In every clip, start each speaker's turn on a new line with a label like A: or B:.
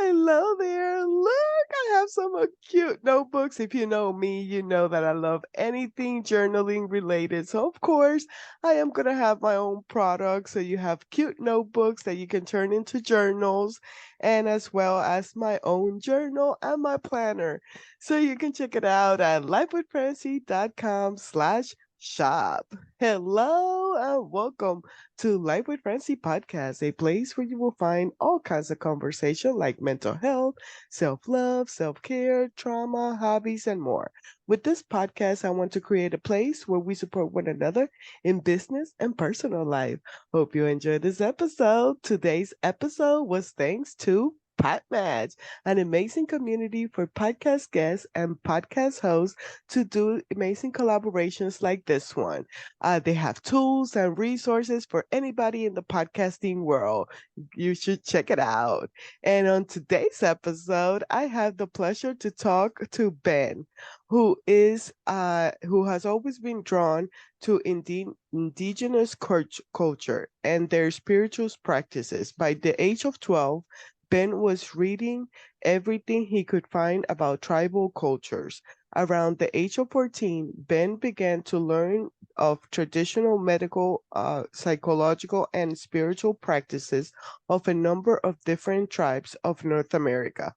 A: Hello there. Look, I have some cute notebooks. If you know me, you know that I love anything journaling related. So, of course, I am going to have my own product. So, you have cute notebooks that you can turn into journals, and as well as my own journal and my planner. So, you can check it out at lifewithfrancy.com/shop. Hello and welcome to Life with Francie podcast, a place where you will find all kinds of conversation like mental health, self-love, self-care, trauma, hobbies, and more. With this podcast, I want to create a place where we support one another in business and personal life. Hope you enjoyed this episode. Today's episode was thanks to Podmatch, an amazing community for podcast guests and podcast hosts to do amazing collaborations like this one. They have tools and resources for anybody in the podcasting world. You should check it out. And on today's episode, I have the pleasure to talk to Ben, who has always been drawn to indigenous culture and their spiritual practices. By the age of 12, Ben was reading everything he could find about tribal cultures. Around the age of 14, Ben began to learn of traditional medical, psychological, and spiritual practices of a number of different tribes of North America.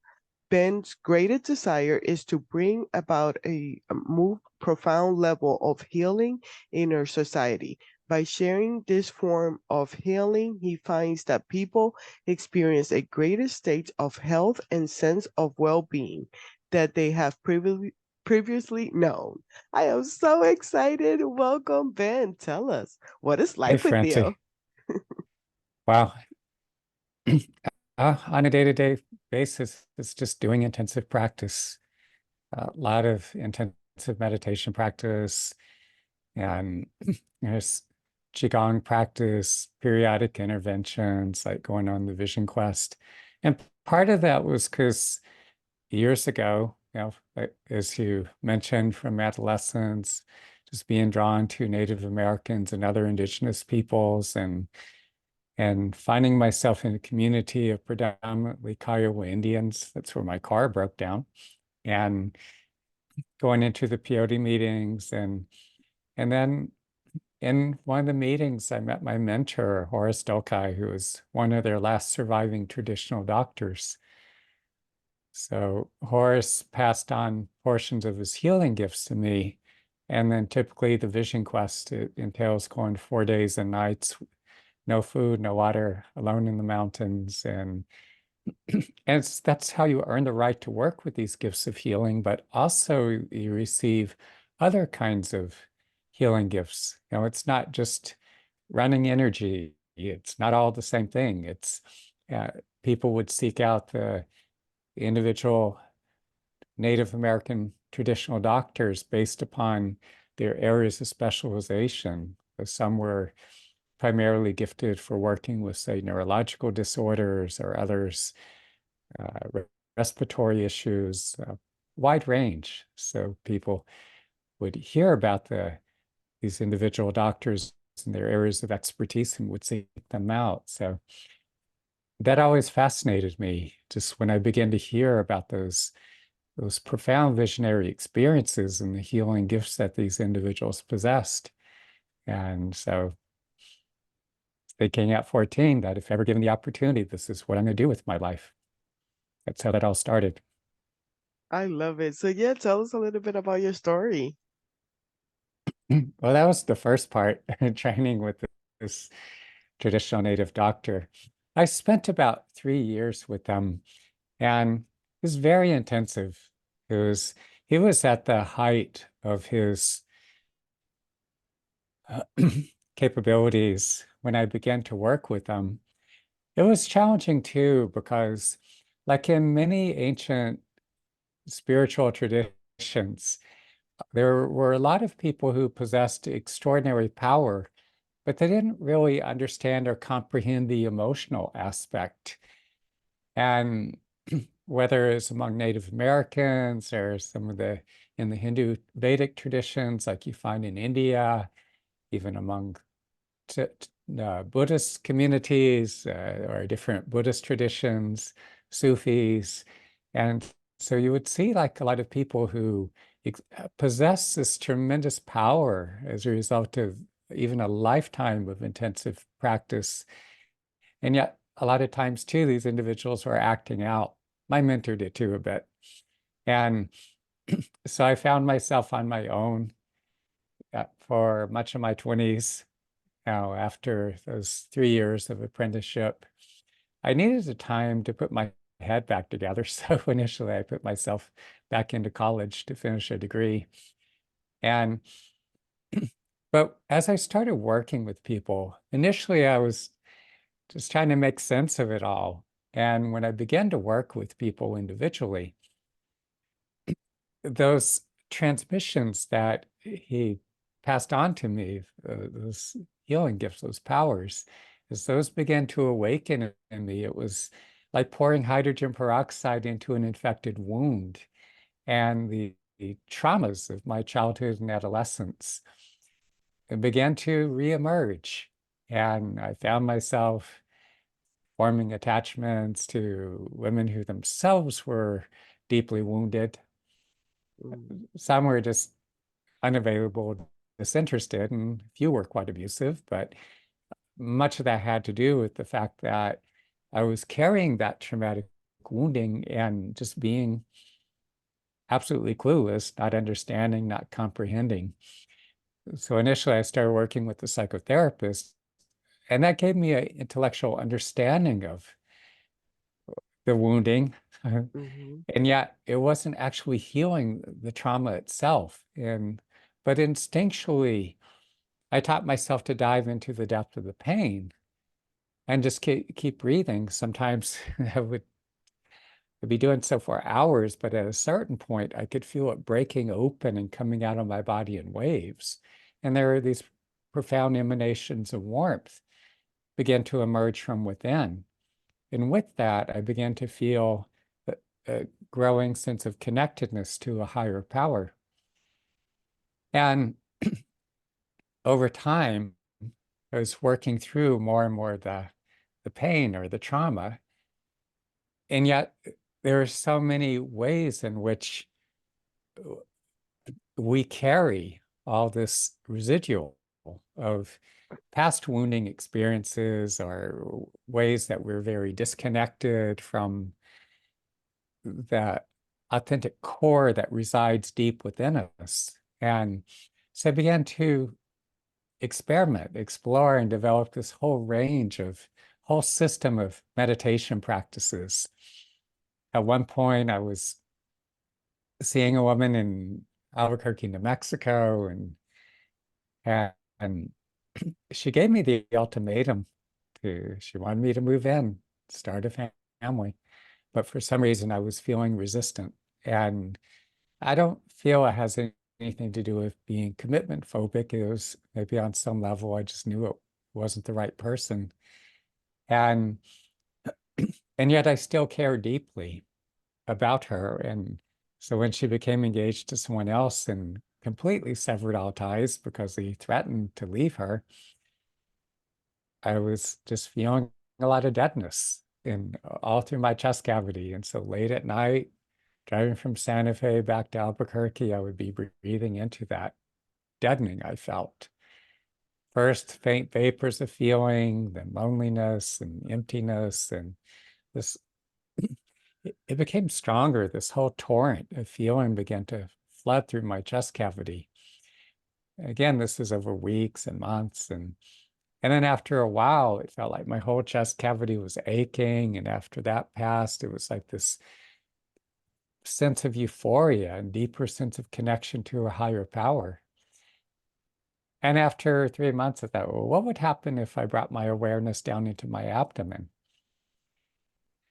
A: Ben's greatest desire is to bring about a more profound level of healing in our society. By sharing this form of healing, he finds that people experience a greater state of health and sense of well-being that they have previously known. I am so excited. Welcome, Ben. Tell us, what is
B: Hey,
A: life with you?
B: Francie. Wow. On a day-to-day basis, it's just doing intensive practice, a lot of intensive meditation practice, and there's Qigong practice, periodic interventions, like going on the Vision Quest. And part of that was because years ago, as you mentioned, from adolescence, just being drawn to Native Americans and other indigenous peoples and finding myself in a community of predominantly Kiowa Indians. That's where my car broke down. And going into the peyote meetings and then in one of the meetings, I met my mentor, Horace Dolkai, who was one of their last surviving traditional doctors. So Horace passed on portions of his healing gifts to me. And then typically the Vision Quest, it entails going 4 days and nights, no food, no water, alone in the mountains. And that's how you earn the right to work with these gifts of healing, but also you receive other kinds of healing gifts. It's not just running energy. It's not all the same thing. It's people would seek out the individual Native American traditional doctors based upon their areas of specialization. Some were primarily gifted for working with, say, neurological disorders, or others, respiratory issues, wide range. So people would hear about these individual doctors and their areas of expertise and would seek them out. So that always fascinated me, just when I began to hear about those profound visionary experiences and the healing gifts that these individuals possessed. And so thinking at 14 that if ever given the opportunity, this is what I'm going to do with my life. That's how that all started.
A: I love it. So, yeah, tell us a little bit about your story.
B: Well, that was the first part, training with this traditional native doctor. I spent about 3 years with them, and it was very intensive. He was at the height of his capabilities when I began to work with them. It was challenging too, because like in many ancient spiritual traditions, there were a lot of people who possessed extraordinary power, but they didn't really understand or comprehend the emotional aspect. And whether it's among Native Americans or some of in the Hindu Vedic traditions, like you find in India, even among Buddhist communities or different Buddhist traditions, Sufis. And so you would see like a lot of people who possess this tremendous power as a result of even a lifetime of intensive practice. And yet, a lot of times, too, these individuals were acting out. My mentor did too, a bit. And so I found myself on my own for much of my 20s. Now, after those 3 years of apprenticeship, I needed a time to put my head back together. So initially, I put myself back into college to finish a degree. And but as I started working with people, initially I was just trying to make sense of it all. And when I began to work with people individually, those transmissions that he passed on to me, those healing gifts, those powers, as those began to awaken in me, it was like pouring hydrogen peroxide into an infected wound. And the traumas of my childhood and adolescence began to reemerge. And I found myself forming attachments to women who themselves were deeply wounded.
A: Mm,
B: Some were just unavailable, disinterested, and a few were quite abusive, but much of that had to do with the fact that I was carrying that traumatic wounding and just being absolutely clueless, not understanding, not comprehending. So initially, I started working with the psychotherapist, and that gave me an intellectual understanding of the wounding.
A: mhm,
B: And yet it wasn't actually healing the trauma itself. But instinctually, I taught myself to dive into the depth of the pain and just keep breathing. Sometimes I'd be doing so for hours, but at a certain point, I could feel it breaking open and coming out of my body in waves. And there are these profound emanations of warmth begin to emerge from within. And with that, I began to feel a growing sense of connectedness to a higher power. And over time, I was working through more and more the pain or the trauma. And yet, there are so many ways in which we carry all this residual of past wounding experiences or ways that we're very disconnected from that authentic core that resides deep within us. And so I began to experiment, explore, and develop this whole system of meditation practices. At one point, I was seeing a woman in Albuquerque, New Mexico, and she gave me the ultimatum she wanted me to move in, start a family. But for some reason, I was feeling resistant. And I don't feel it has anything to do with being commitment phobic. It was maybe on some level, I just knew it wasn't the right person. And and yet I still care deeply about her. And so when she became engaged to someone else and completely severed all ties because he threatened to leave her, I was just feeling a lot of deadness in all through my chest cavity. And so late at night, driving from Santa Fe back to Albuquerque, I would be breathing into that deadening I felt. First, faint vapors of feeling, then loneliness and emptiness. And this, it became stronger. This whole torrent of feeling began to flood through my chest cavity. Again, this was over weeks and months. And then after a while, it felt like my whole chest cavity was aching. And after that passed, it was like this sense of euphoria and deeper sense of connection to a higher power. And after 3 months, I thought, well, what would happen if I brought my awareness down into my abdomen?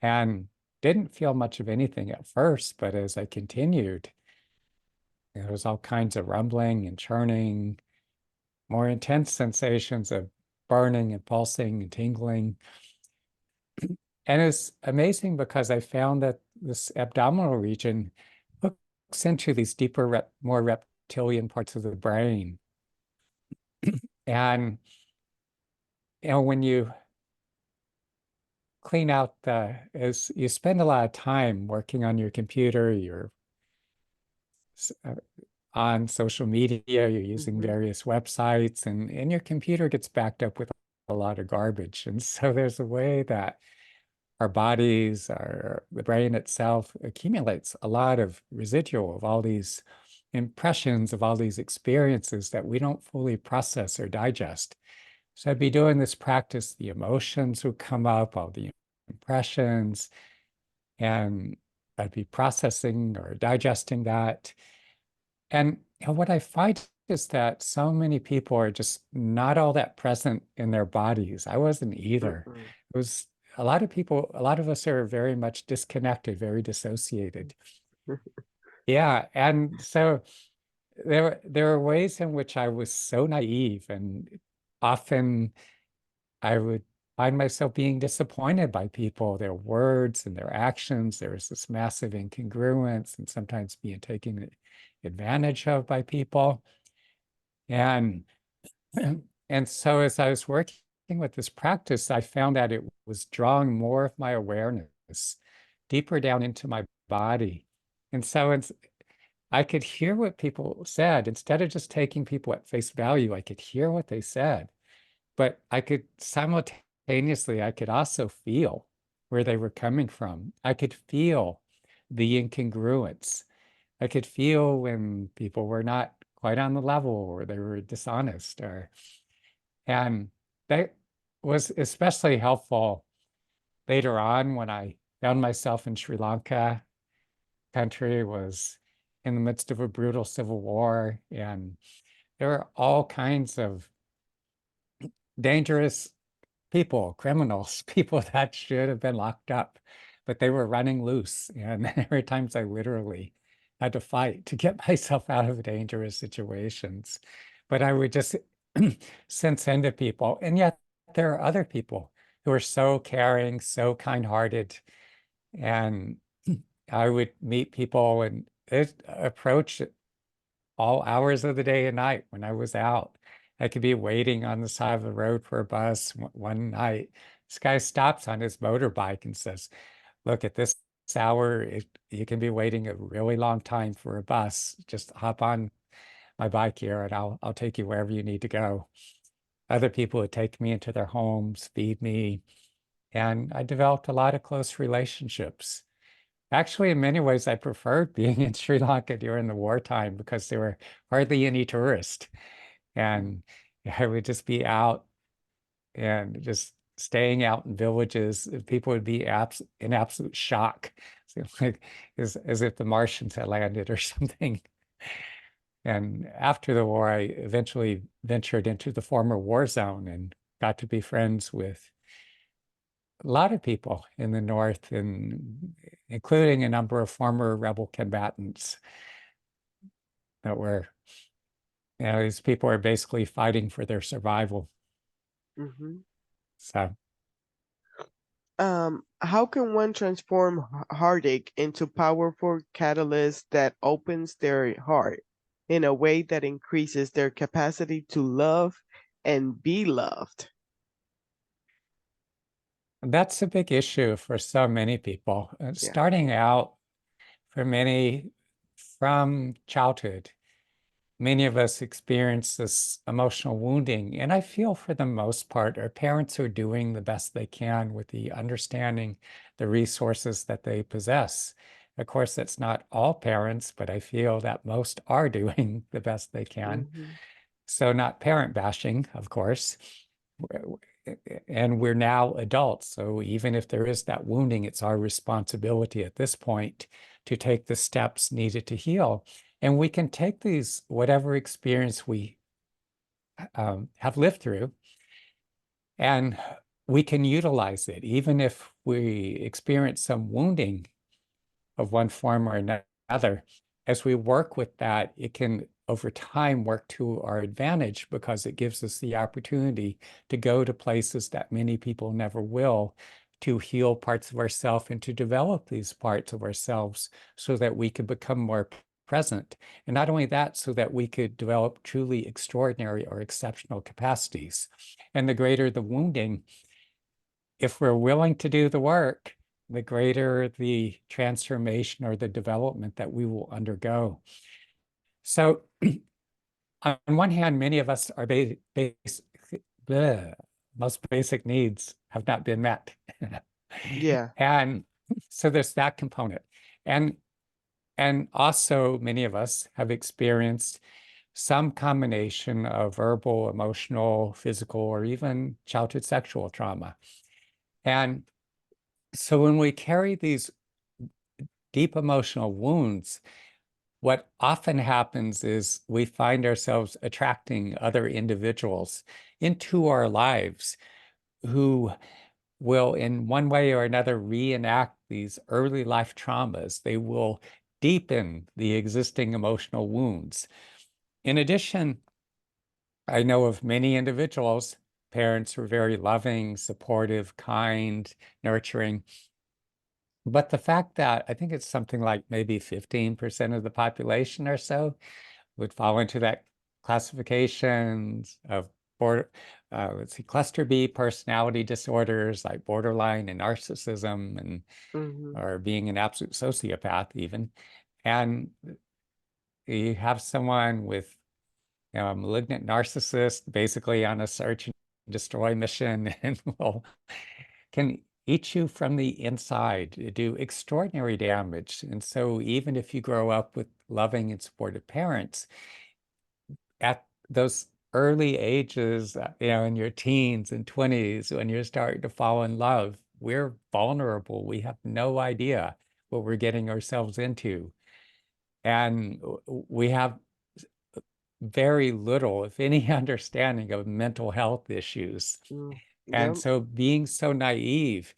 B: And didn't feel much of anything at first, but as I continued, there was all kinds of rumbling and churning, more intense sensations of burning and pulsing and tingling. And it's amazing because I found that this abdominal region hooks into these deeper, more reptilian parts of the brain. And when you clean out as you spend a lot of time working on your computer, you're uh, on social media, you're using
A: Mm-hmm.
B: various websites, and your computer gets backed up with a lot of garbage. And so there's a way that our bodies, the brain itself accumulates a lot of residual of all these impressions, of all these experiences that we don't fully process or digest. So I'd be doing this practice, the emotions would come up, all the impressions, and I'd be processing or digesting that. And what I find is that so many people are just not all that present in their bodies. I wasn't either.
A: Mm-mm.
B: It was a lot of people, a lot of us are very much disconnected, very dissociated. Yeah. And so there were ways in which I was so naive, and often I would find myself being disappointed by people, their words and their actions. There was this massive incongruence, and sometimes being taken advantage of by people. And and so as I was working with this practice, I found that it was drawing more of my awareness deeper down into my body. And so I could hear what people said. Instead of just taking people at face value, I could hear what they said. But I could simultaneously, I could also feel where they were coming from. I could feel the incongruence. I could feel when people were not quite on the level, or they were dishonest, and that was especially helpful later on when I found myself in Sri Lanka. Country was in the midst of a brutal civil war, and there were all kinds of dangerous people, criminals, people that should have been locked up, but they were running loose. And there were times I literally had to fight to get myself out of dangerous situations. But I would just sense into people. And yet there are other people who are so caring, so kind-hearted. And I would meet people and approach all hours of the day and night when I was out. I could be waiting on the side of the road for a bus one night. This guy stops on his motorbike and says, "Look, at this hour, you can be waiting a really long time for a bus. Just hop on my bike here and I'll take you wherever you need to go." Other people would take me into their homes, feed me, and I developed a lot of close relationships. Actually, in many ways, I preferred being in Sri Lanka during the wartime because there were hardly any tourists. And I would just be out and just staying out in villages. People would be in absolute shock, so like as if the Martians had landed or something. And after the war, I eventually ventured into the former war zone and got to be friends with a lot of people in the North, and including a number of former rebel combatants that were, these people are basically fighting for their survival.
A: Mm-hmm.
B: So
A: How can one transform heartache into powerful catalyst that opens their heart in a way that increases their capacity to love and be loved?
B: that's a big issue for so many people.
A: Yeah.
B: Starting out for many from childhood, many of us experience this emotional wounding. And I feel for the most part, our parents are doing the best they can with the understanding, the resources that they possess. Of course, that's not all parents, but I feel that most are doing the best they can.
A: Mm-hmm.
B: So, not parent bashing, of course. And we're now adults. So, even if there is that wounding, it's our responsibility at this point to take the steps needed to heal. And we can take these, whatever experience we have lived through, and we can utilize it, even if we experience some wounding of one form or another. As we work with that, it can over time work to our advantage because it gives us the opportunity to go to places that many people never will, to heal parts of ourselves and to develop these parts of ourselves so that we could become more present. And not only that, so that we could develop truly extraordinary or exceptional capacities. And the greater the wounding, if we're willing to do the work, the greater the transformation or the development that we will undergo. So on one hand, many of us are most basic needs have not been met.
A: Yeah.
B: And so there's that component. And also many of us have experienced some combination of verbal, emotional, physical, or even childhood sexual trauma. And so when we carry these deep emotional wounds, what often happens is we find ourselves attracting other individuals into our lives who will, in one way or another, reenact these early life traumas. They will deepen the existing emotional wounds. In addition, I know of many individuals, parents who are very loving, supportive, kind, nurturing. But the fact that I think it's something like maybe 15% of the population or so would fall into that classifications of let's see, cluster B personality disorders like borderline and narcissism, and
A: Mm-hmm.
B: or being an absolute sociopath even. And you have someone with, a malignant narcissist basically on a search and destroy mission and can eat you from the inside, do extraordinary damage. And so even if you grow up with loving and supportive parents, at those early ages, in your teens and 20s, when you're starting to fall in love, we're vulnerable. We have no idea what we're getting ourselves into. And we have very little, if any, understanding of mental health issues.
A: Mm.
B: And
A: Yep.
B: so being so naive,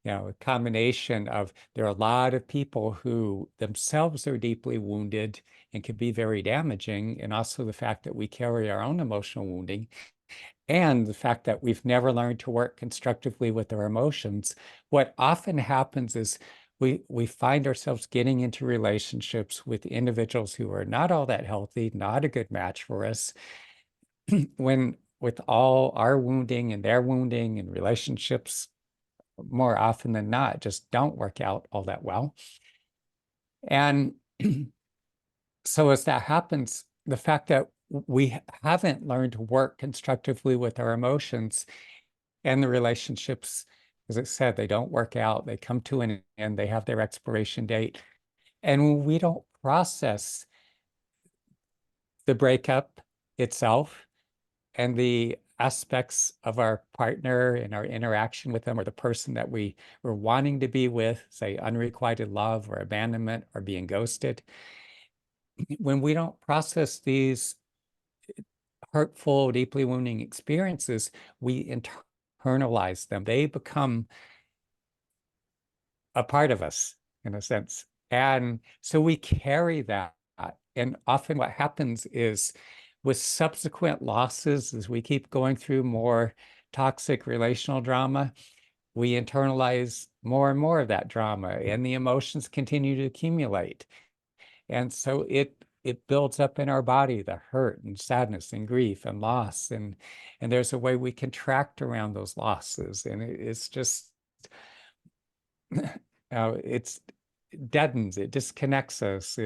B: a combination of there are a lot of people who themselves are deeply wounded and can be very damaging, and also the fact that we carry our own emotional wounding, and the fact that we've never learned to work constructively with our emotions. What often happens is we find ourselves getting into relationships with individuals who are not all that healthy, not a good match for us, when with all our wounding and their wounding and relationships more often than not just don't work out all that well. And so as that happens, the fact that we haven't learned to work constructively with our emotions and the relationships, as I said, they don't work out, they come to an end, they have their expiration date. And we don't process the breakup itself and the aspects of our partner and our interaction with them, or the person that we were wanting to be with, say unrequited love or abandonment or being ghosted. When we don't process these hurtful, deeply wounding experiences, we internalize them. They become a part of us in a sense. And so we carry that. And often what happens is with subsequent losses, as we keep going through more toxic relational drama, we internalize more and more of that drama, and the emotions continue to accumulate. And so it builds up in our body, the hurt and sadness and grief and loss. And there's a way we contract around those losses. And it's just it's deadens, it disconnects us,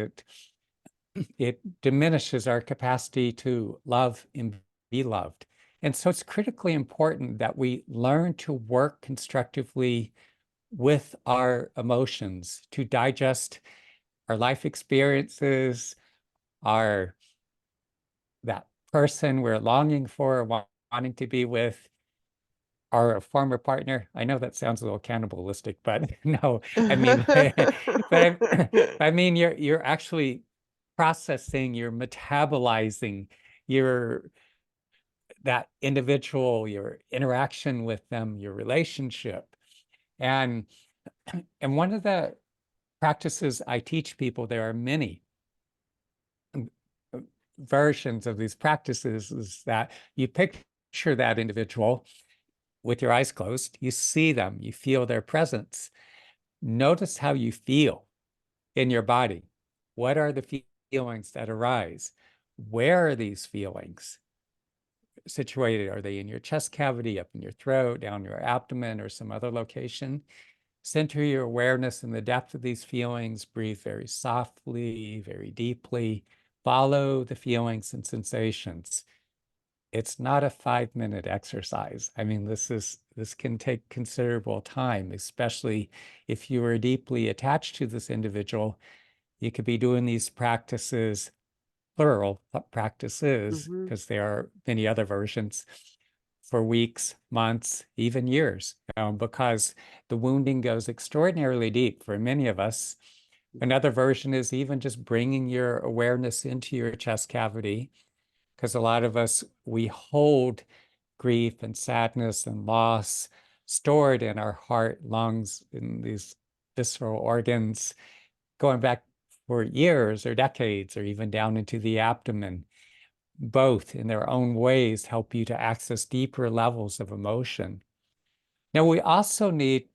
B: it diminishes our capacity to love and be loved. And so it's critically important that we learn to work constructively with our emotions, to digest our life experiences, our that person we're longing for, wanting to be with, our former partner. I know that sounds a little cannibalistic, but no, I mean, I mean, you're actually processing, you're metabolizing your that individual, your interaction with them, your relationship. And one of the practices I teach people, there are many versions of these practices, is that you picture that individual with your eyes closed, you see them, you feel their presence. Notice how you feel in your body. What are the feelings that arise? Where are these feelings? situated? Are they in your chest cavity, up in your throat, down your abdomen, or some other location? Center your awareness in the depth of these feelings. Breathe very softly, very deeply. Follow the feelings and sensations. It's not a 5-minute exercise. I mean, this can take considerable time, especially if you are deeply attached to this individual. You could be doing these practices, plural practices,
A: Mm-hmm.
B: because there are many other versions, for weeks, months, even years, because the wounding goes extraordinarily deep for many of us. Another version is even just bringing your awareness into your chest cavity, because a lot of us, we hold grief and sadness and loss stored in our heart, lungs, in these visceral organs, going back for years or decades, or even down into the abdomen. Both, in their own ways, help you to access deeper levels of emotion. Now, we also need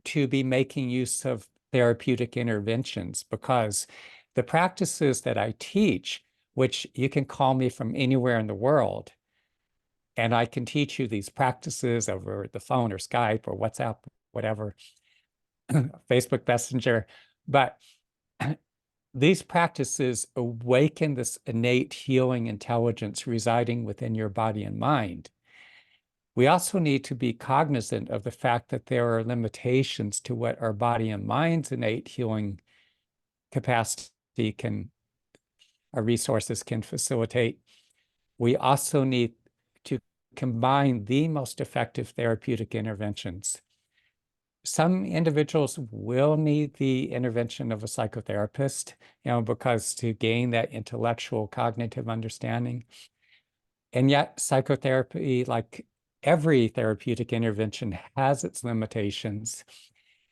B: to be making use of therapeutic interventions, because the practices that I teach, which you can call me from anywhere in the world, and I can teach you these practices over the phone or Skype or WhatsApp, whatever, Facebook Messenger. But these practices awaken this innate healing intelligence residing within your body and mind. We also need to be cognizant of the fact that there are limitations to what our body and mind's innate healing capacity can, our resources can facilitate. We also need to combine the most effective therapeutic interventions. Some individuals will need the intervention of a psychotherapist, because to gain that intellectual cognitive understanding. And yet psychotherapy, like every therapeutic intervention, has its limitations.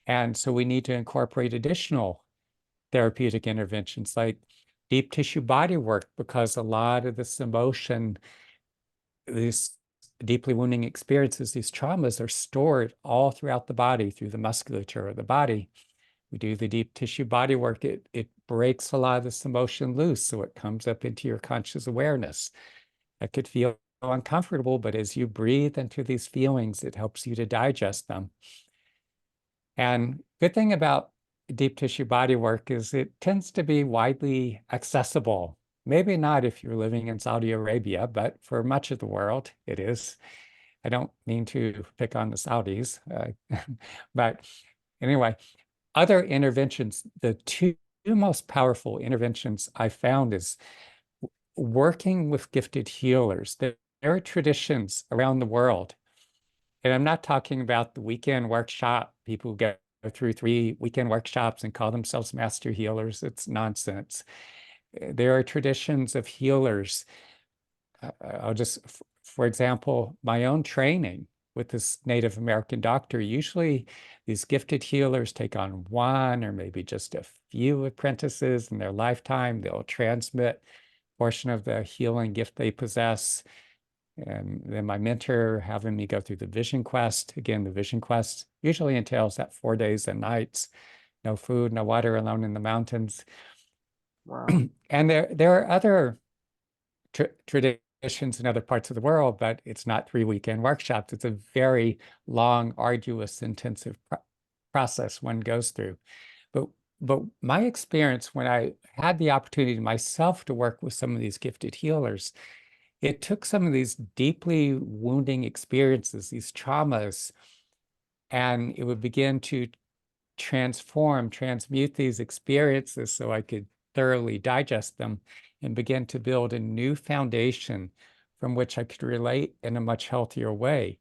B: And so we need to incorporate additional therapeutic interventions like deep tissue body work, because a lot of this emotion, these deeply wounding experiences, these traumas, are stored all throughout the body through the musculature of the body. We do the deep tissue body work, it breaks a lot of this emotion loose, so it comes up into your conscious awareness. It could feel uncomfortable, but as you breathe into these feelings, it helps you to digest them. And good thing about deep tissue body work is it tends to be widely accessible. Maybe not if you're living in Saudi Arabia, but for much of the world, it is. I don't mean to pick on the Saudis, but anyway, other interventions, the two most powerful interventions I found is working with gifted healers. There are traditions around the world, and I'm not talking about the weekend workshop, people who go through 3 weekend workshops and call themselves master healers. It's nonsense. There are traditions of healers. I'll just, for example, my own training with this Native American doctor, usually these gifted healers take on one or maybe just a few apprentices in their lifetime. They'll transmit a portion of the healing gift they possess. And then my mentor having me go through the vision quest. Again, the vision quest usually entails that 4 days and nights, no food, no water, alone in the mountains.
A: Wow.
B: And there are other traditions in other parts of the world, but it's not 3 weekend workshops. It's a very long, arduous, intensive process one goes through. But my experience when I had the opportunity myself to work with some of these gifted healers, it took some of these deeply wounding experiences, these traumas, and it would begin to transmute these experiences so I could thoroughly digest them and begin to build a new foundation from which I could relate in a much healthier way.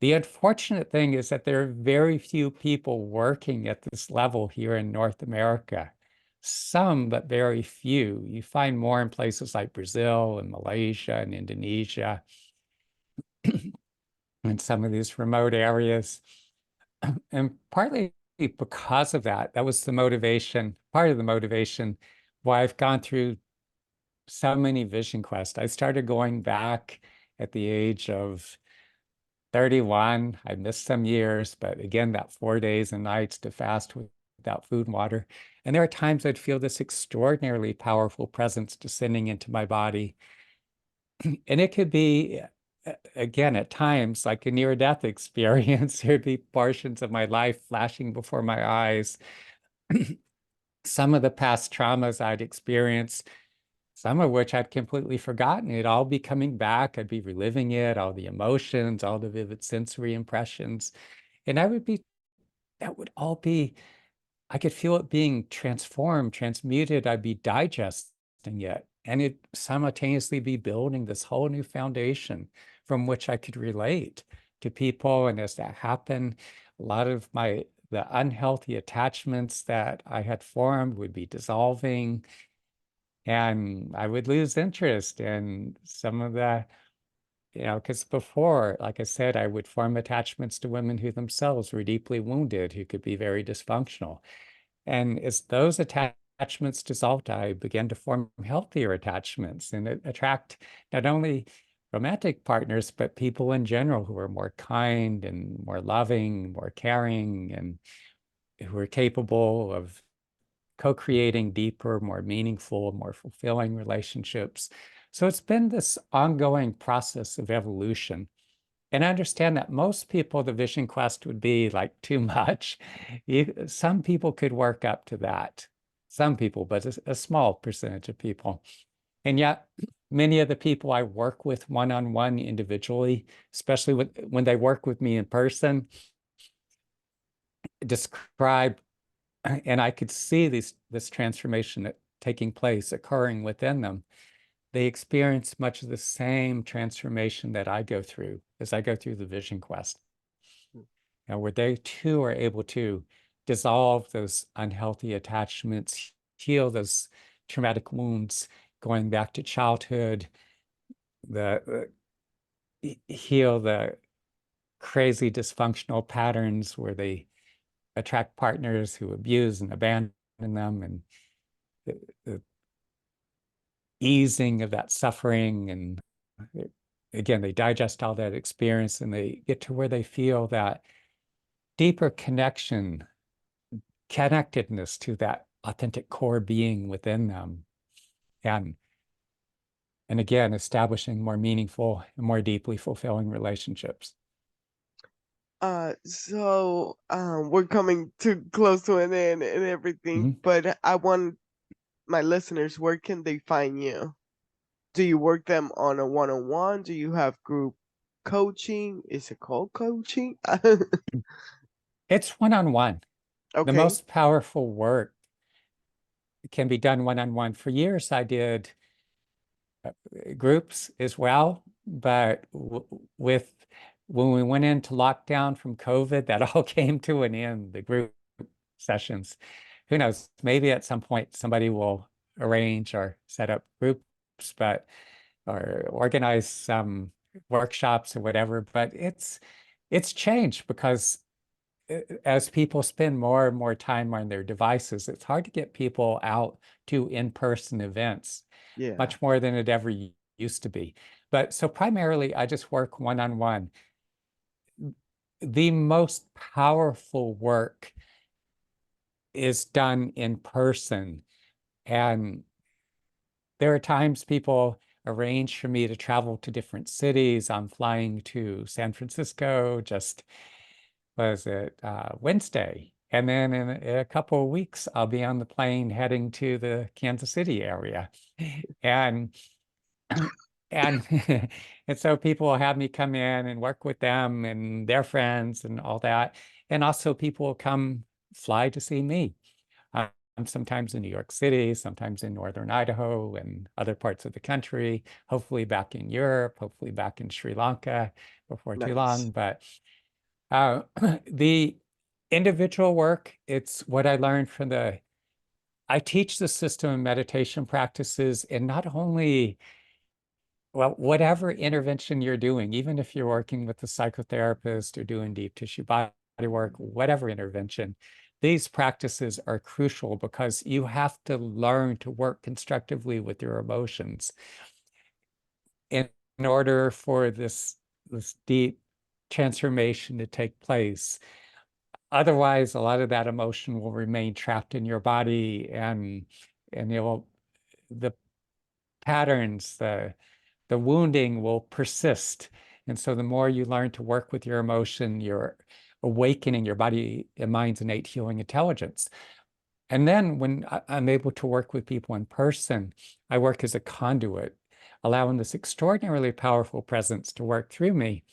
B: The unfortunate thing is that there are very few people working at this level here in North America. Some, but very few. You find more in places like Brazil and Malaysia and Indonesia and some of these remote areas. And partly because of that, that was the motivation, part of the motivation why I've gone through so many vision quests. I started going back at the age of 31. I missed some years, but again, that 4 days and nights to fast without food and water. And there are times I'd feel this extraordinarily powerful presence descending into my body. And it could be again, at times, like a near-death experience, there'd be portions of my life flashing before my eyes. Some of the past traumas I'd experienced, some of which I'd completely forgotten. It'd all be coming back. I'd be reliving it, all the emotions, all the vivid sensory impressions. And that would all be, I could feel it being transformed, transmuted. I'd be digesting it. And it simultaneously be building this whole new foundation from which I could relate to people. And as that happened, a lot of the unhealthy attachments that I had formed would be dissolving. And I would lose interest in some of the, because before, like I said, I would form attachments to women who themselves were deeply wounded, who could be very dysfunctional. And as those attachments dissolved, I began to form healthier attachments and attract not only romantic partners, but people in general who are more kind and more loving, more caring, and who are capable of co-creating deeper, more meaningful, more fulfilling relationships. So it's been this ongoing process of evolution. And I understand that most people, the vision quest would be like too much. Some people could work up to that. Some people, but a small percentage of people. And yet, many of the people I work with one-on-one individually, especially when they work with me in person, describe, and I could see this transformation taking place, occurring within them. They experience much of the same transformation that I go through as I go through the vision quest. Where they too are able to dissolve those unhealthy attachments, heal those traumatic wounds going back to childhood, heal the crazy dysfunctional patterns where they attract partners who abuse and abandon them, and the easing of that suffering. And again, they digest all that experience and they get to where they feel that deeper connectedness to that authentic core being within them. And again, establishing more meaningful and more deeply fulfilling relationships.
A: We're coming too close to an end and everything,
B: Mhm.
A: but I want my listeners, where can they find you? Do you work them on a one-on-one? Do you have group coaching? Is it called coaching?
B: It's one-on-one. The
A: Okay.
B: most powerful work can be done one-on-one. For years, I did groups as well, but with when we went into lockdown from COVID, that all came to an end, the group sessions. Who knows? Maybe at some point somebody will arrange or set up groups, but or organize some workshops or whatever. But it's changed because as people spend more and more time on their devices, it's hard to get people out to in-person events,
A: Yeah.
B: much more than it ever used to be. But so primarily, I just work one-on-one. The most powerful work is done in person. And there are times people arrange for me to travel to different cities. I'm flying to San Francisco, just was it Wednesday? And then in a couple of weeks, I'll be on the plane heading to the Kansas City area. And and and so people will have me come in and work with them and their friends and all that. And also people will come fly to see me. I'm sometimes in New York City, sometimes in Northern Idaho and other parts of the country, hopefully back in Europe, hopefully back in Sri Lanka before too
A: Nice.
B: long. But uh, the individual work, it's what I learned from I teach the system of meditation practices, and not only, well, whatever intervention you're doing, even if you're working with a psychotherapist or doing deep tissue body work, whatever intervention, these practices are crucial because you have to learn to work constructively with your emotions in order for this deep transformation to take place. Otherwise, a lot of that emotion will remain trapped in your body, and the patterns, the wounding will persist. And so the more you learn to work with your emotion, you're awakening your body and mind's innate healing intelligence. And then when I'm able to work with people in person, I work as a conduit, allowing this extraordinarily powerful presence to work through me.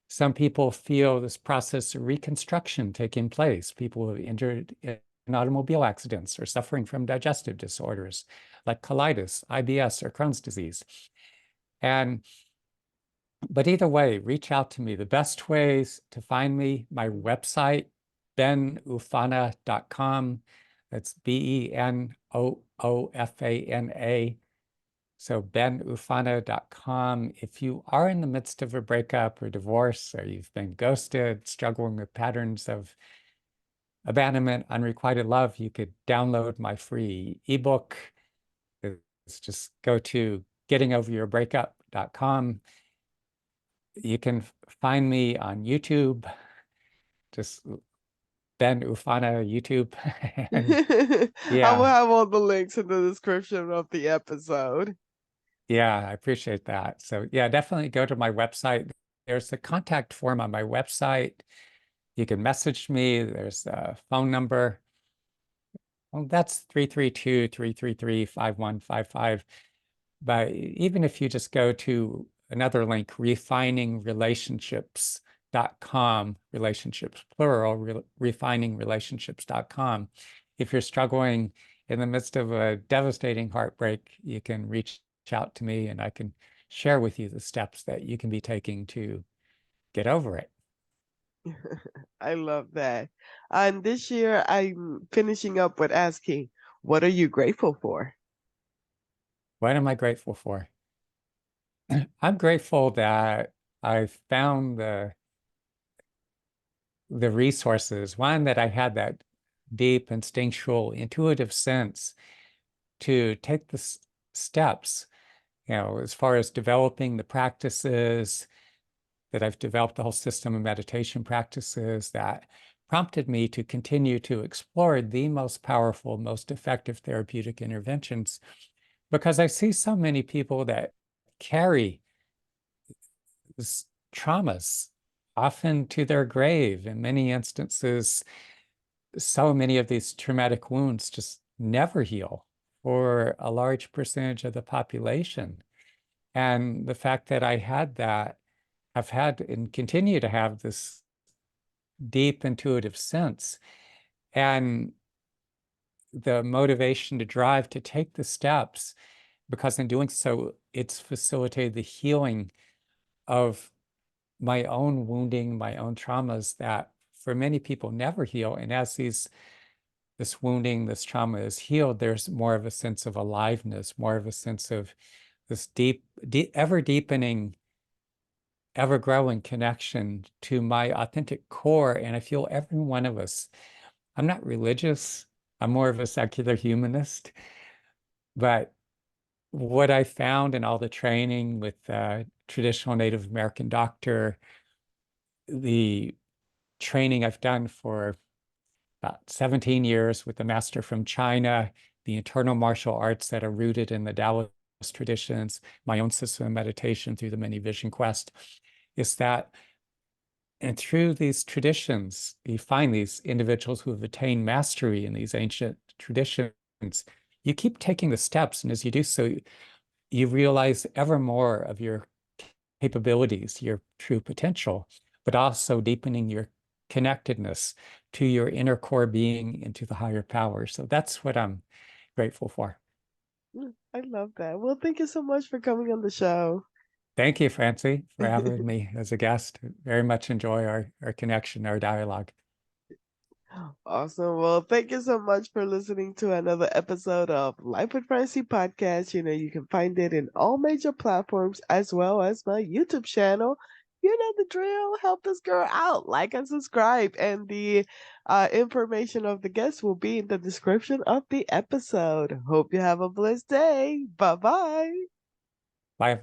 B: Some people feel this process of reconstruction taking place. People who are injured in automobile accidents or suffering from digestive disorders like colitis, IBS, or Crohn's disease. But either way, reach out to me. The best ways to find me, my website, benoofana.com. That's Benoofana. So benoofana.com. If you are in the midst of a breakup or divorce, or you've been ghosted, struggling with patterns of abandonment, unrequited love, you could download my free ebook. It's just go to gettingoveryourbreakup.com. You can find me on YouTube, just Ben Oofana YouTube. And
A: I will
B: yeah,
A: have all the links in the description of the episode.
B: yeah, I appreciate that. So yeah, definitely go to my website. There's a contact form on my website. You can message me. There's a phone number. Well, that's 332-333-5155. But even if you just go to another link, refiningrelationships.com, relationships plural, refiningrelationships.com. If you're struggling in the midst of a devastating heartbreak, you can reach out to me and I can share with you the steps that you can be taking to get over it.
A: I love that. And this year, I'm finishing up with asking, what are you grateful for?
B: What am I grateful for? I'm grateful that I found the resources, one, that I had that deep instinctual intuitive sense to take the steps, as far as developing the practices, that I've developed the whole system of meditation practices that prompted me to continue to explore the most powerful, most effective therapeutic interventions, because I see so many people that carry this traumas often to their grave. In many instances, so many of these traumatic wounds just never heal for a large percentage of the population. And the fact that I had that, I've had and continue to have this deep intuitive sense and the motivation to drive to take the steps, because in doing so, it's facilitated the healing of my own wounding, my own traumas that for many people never heal. And as this wounding, this trauma is healed, there's more of a sense of aliveness, more of a sense of this deep, ever deepening, ever growing connection to my authentic core. And I feel every one of us, I'm not religious, I'm more of a secular humanist, but what I found in all the training with traditional Native American doctor, the training I've done for about 17 years with the master from China, the internal martial arts that are rooted in the Taoist traditions, my own system of meditation through the many vision quest, is that, and through these traditions, you find these individuals who have attained mastery in these ancient traditions. You keep taking the steps, and as you do so, you realize ever more of your capabilities, your true potential, but also deepening your connectedness to your inner core being and to the higher power. So that's what I'm grateful for.
A: I love that. Well, thank you so much for coming on the show.
B: Thank you, Francie, for having me as a guest. Very much enjoy our connection, our dialogue.
A: Awesome. Well, thank you so much for listening to another episode of Life with Francy podcast. You can find it in all major platforms as well as my YouTube channel. You know the drill. Help this girl out. Like and subscribe. And the information of the guests will be in the description of the episode. Hope you have a blessed day. Bye bye.
B: Bye.